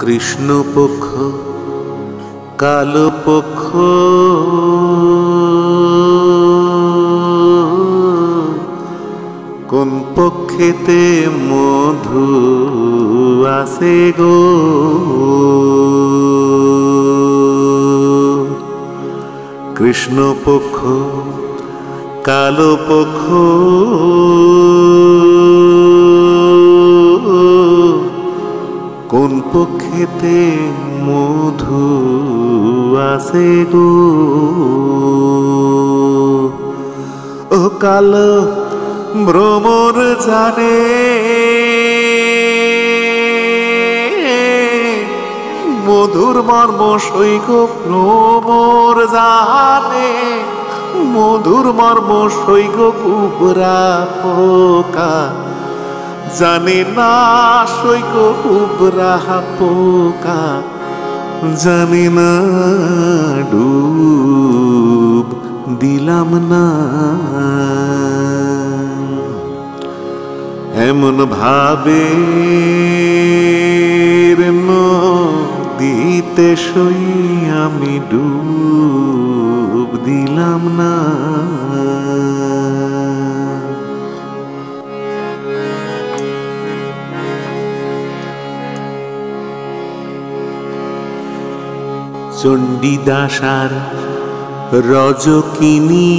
কৃষ্ণপক্ষ কালপক্ষ কোন পক্ষেতে মধু আসে গো, কৃষ্ণপক্ষ কালপক্ষ কোন পক্ষেতে মধু আসে গো। ও কাল ভ্রমর জানে মধুর মর্ম সৈগ, ভ্রমর জানে মধুর মর্ম সৈগ। কুবরা পোকা জানে না সৈগ, কুবরা পোকা জানে না। ডুব দিলাম না এমন ভাবে নদীতে সই আমি ডুব দিলাম না। চণ্ডীদাসার রজকিনী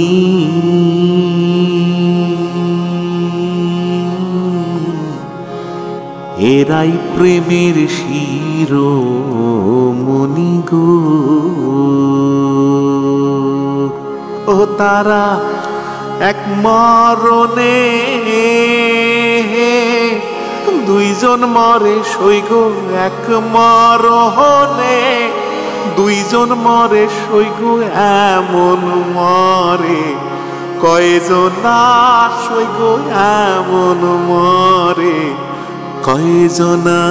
এরাই প্রেমের শিরোমণি গো। ও তারা এক মরণে দুইজন মরে সৈগ, এক মরণে দুইজন মরে সৈগ। এমন মরে কয়জনা সৈগ, এমন মরে কয়জনা।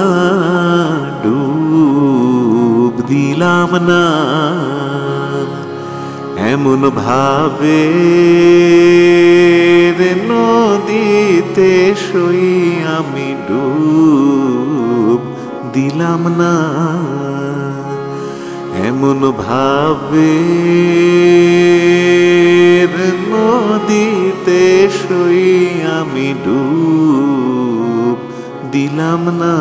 ডুব দিলাম না এমন ভাবে নদীতে সই আমি ডুব দিলাম না। এমন ভাবে নদীতে সই আমি ডুব দিলাম না।